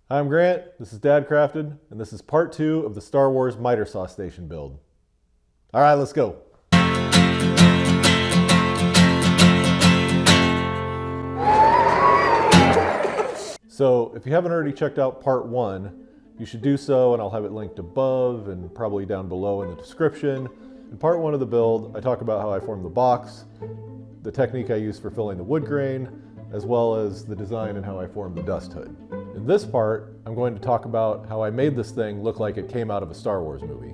Hi, I'm Grant, this is Dad Crafted, and this is part 2 of the Star Wars miter saw station build. Alright, let's go. So, if you haven't already checked out part 1, you should do so, and I'll have it linked above and probably down below in the description. In part 1 of the build, I talk about how I formed the box, the technique I use for filling the wood grain, as well as the design and how I formed the dust hood. In this part, I'm going to talk about how I made this thing look like it came out of a Star Wars movie.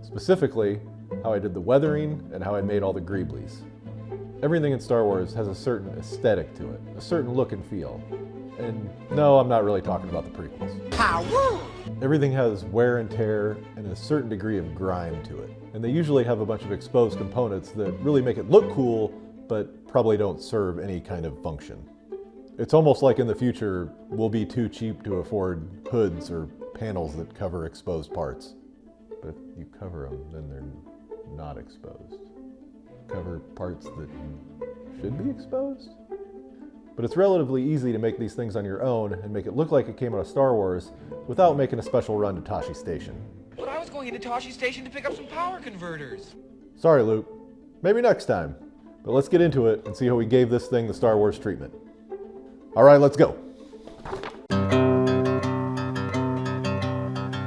Specifically, how I did the weathering and how I made all the Greebles. Everything in Star Wars has a certain aesthetic to it, a certain look and feel. And no, I'm not really talking about the prequels. Power! Everything has wear and tear and a certain degree of grime to it. And they usually have a bunch of exposed components that really make it look cool, but probably don't serve any kind of function. It's almost like in the future, we'll be too cheap to afford hoods or panels that cover exposed parts. But if you cover them, then they're not exposed. Cover parts that should be exposed? But it's relatively easy to make these things on your own and make it look like it came out of Star Wars without making a special run to Tashi Station. But I was going into Tashi Station to pick up some power converters. Sorry, Luke. Maybe next time. But let's get into it and see how we gave this thing the Star Wars treatment. All right, let's go.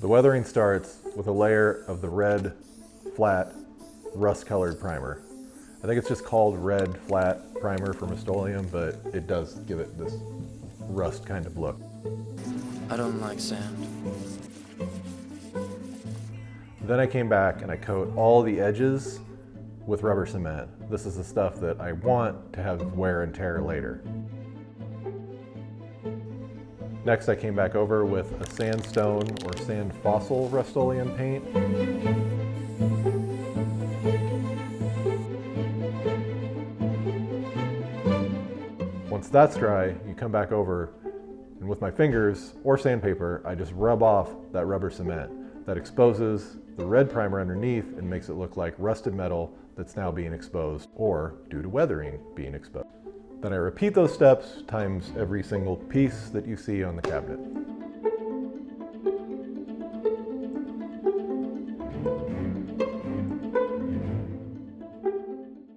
The weathering starts with a layer of the red, flat, rust-colored primer. I think it's just called red flat primer for Rust-Oleum, but it does give it this rust kind of look. I don't like sand. Then I came back and I coat all the edges with rubber cement. This is the stuff that I want to have wear and tear later. Next I came back over with a sandstone or sand fossil Rust-Oleum paint. Once that's dry, you come back over and with my fingers or sandpaper, I just rub off that rubber cement. That exposes the red primer underneath and makes it look like rusted metal that's now being exposed or due to weathering being exposed. Then I repeat those steps times every single piece that you see on the cabinet.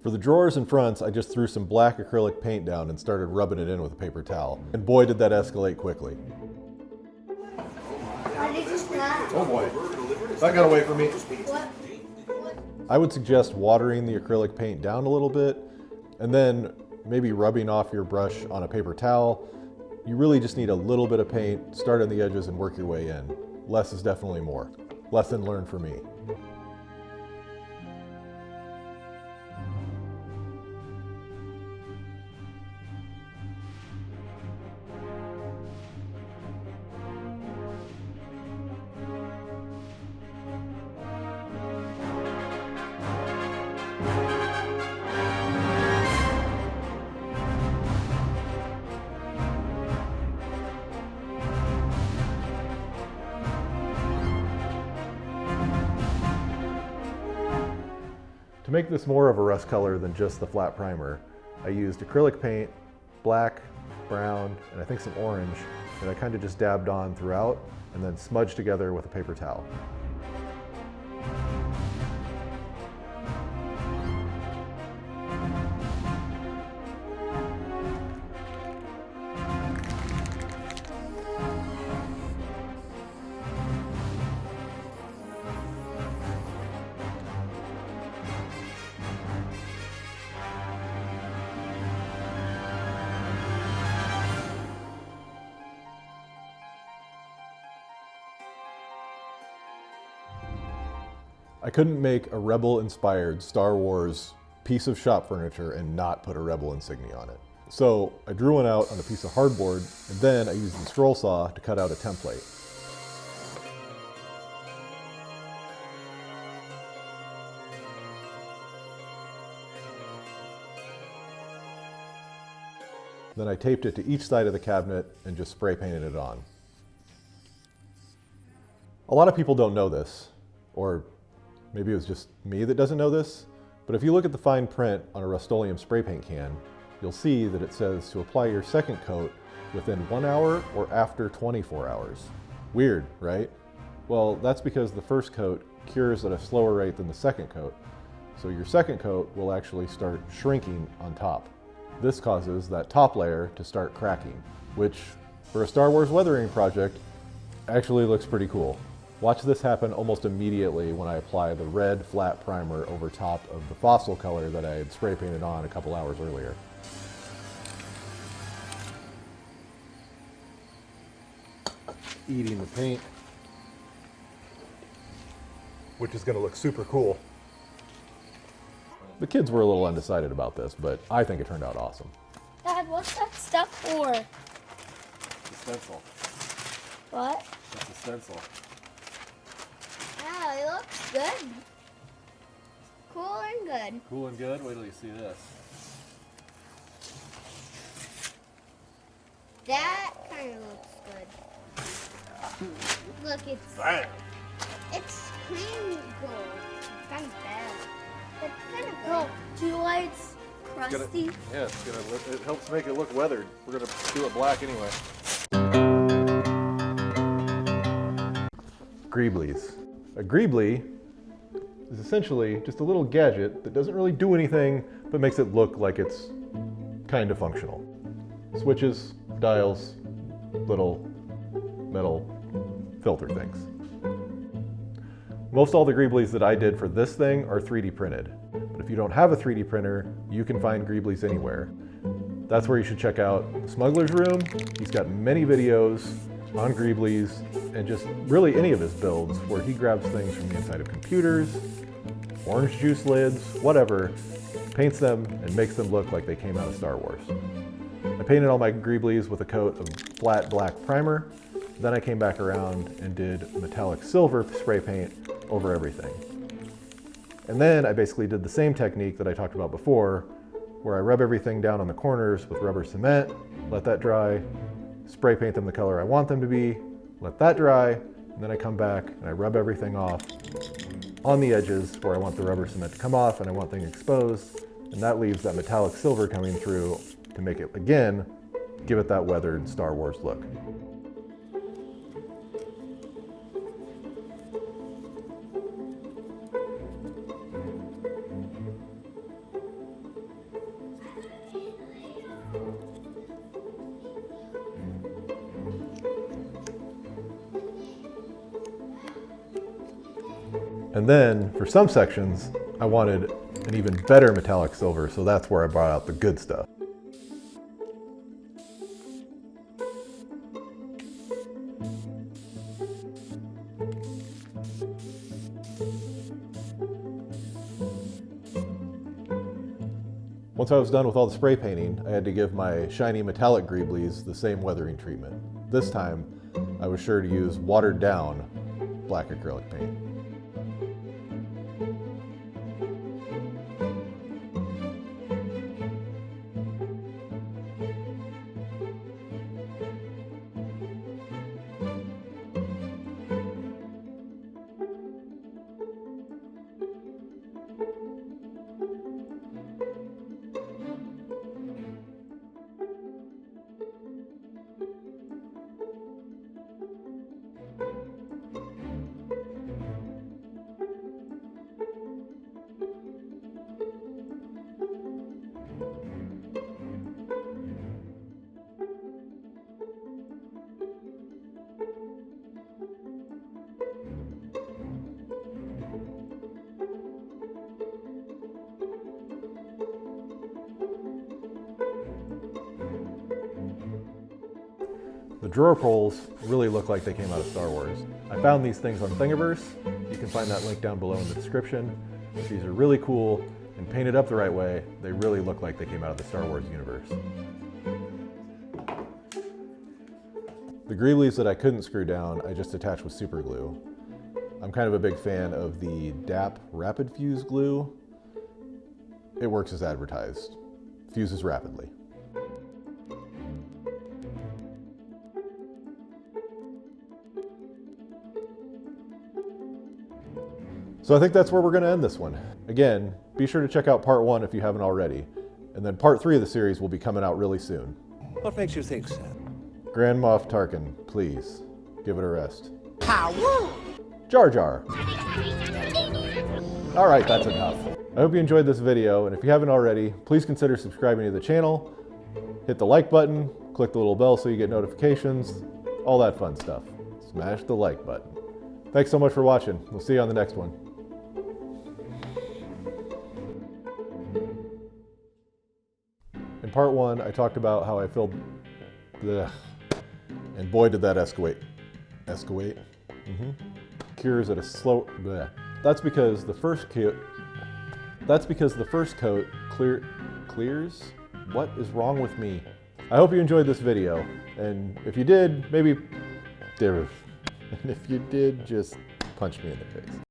For the drawers and fronts, I just threw some black acrylic paint down and started rubbing it in with a paper towel. And boy, did that escalate quickly. Oh boy, that got away from me. I would suggest watering the acrylic paint down a little bit and then maybe rubbing off your brush on a paper towel. You really just need a little bit of paint, start on the edges and work your way in. Less is definitely more. Lesson learned for me. To make this more of a rust color than just the flat primer, I used acrylic paint, black, brown, and I think some orange that I kind of just dabbed on throughout and then smudged together with a paper towel. I couldn't make a Rebel-inspired Star Wars piece of shop furniture and not put a Rebel insignia on it. So I drew one out on a piece of hardboard, and then I used the scroll saw to cut out a template. Then I taped it to each side of the cabinet and just spray painted it on. A lot of people don't know this, or maybe it was just me that doesn't know this, but if you look at the fine print on a Rust-Oleum spray paint can, you'll see that it says to apply your second coat, within 1 hour or after 24 hours. Weird, right? Well, that's because the first coat cures at a slower rate than the second coat. So your second coat will actually start shrinking on top. This causes that top layer to start cracking, which for a Star Wars weathering project actually looks pretty cool. Watch this happen almost immediately when I apply the red flat primer over top of the fossil color that I had spray painted on a couple hours earlier. Eating the paint, which is going to look super cool. The kids were a little undecided about this, but I think it turned out awesome. Dad, what's that stuff for? The stencil. What? That's the stencil. Wow, it looks good. Cool and good. Cool and good? Wait till you see this. That kind of looks good. Look, it's Bang! it's clean gold. It's kind of bad. It's kind of gold. Do you like it's crusty? It helps make it look weathered. We're gonna do it black anyway. Greebles. A Greeble is essentially just a little gadget that doesn't really do anything, but makes it look like it's kind of functional. Switches, dials, little metal filter things. Most all the Greebles that I did for this thing are 3D printed. But if you don't have a 3D printer, you can find Greebles anywhere. That's where you should check out Smuggler's Room. He's got many videos on Greebles and just really any of his builds where he grabs things from the inside of computers, orange juice lids, whatever, paints them and makes them look like they came out of Star Wars. I painted all my Greebles with a coat of flat black primer. Then I came back around and did metallic silver spray paint over everything. And then I basically did the same technique that I talked about before, where I rub everything down on the corners with rubber cement, let that dry, spray paint them the color I want them to be, let that dry, and then I come back and I rub everything off on the edges where I want the rubber cement to come off and I want things exposed, and that leaves that metallic silver coming through to make it, again, give it that weathered Star Wars look. And then for some sections, I wanted an even better metallic silver, so that's where I brought out the good stuff. Once I was done with all the spray painting, I had to give my shiny metallic Greebles the same weathering treatment. This time, I was sure to use watered down black acrylic paint. The drawer pulls really look like they came out of Star Wars. I found these things on Thingiverse. You can find that link down below in the description. These are really cool, and painted up the right way, they really look like they came out of the Star Wars universe. The Greebles that I couldn't screw down, I just attached with super glue. I'm kind of a big fan of the DAP Rapid Fuse glue. It works as advertised. Fuses rapidly. So I think that's where we're going to end this one. Again, be sure to check out part 1 if you haven't already. And then part 3 of the series will be coming out really soon. What makes you think, Sam? Grand Moff Tarkin, please, give it a rest. Jar Jar. All right, that's enough. I hope you enjoyed this video, and if you haven't already, please consider subscribing to the channel. Hit the like button, click the little bell so you get notifications, all that fun stuff. Smash the like button. Thanks so much for watching. We'll see you on the next one. In part 1, I talked about how I filled the... And boy, did that escalate. Escalate? Cures at a slow... Bleh. That's because the first coat clears? What is wrong with me? I hope you enjoyed this video, and if you did, maybe... And if you did, just punch me in the face.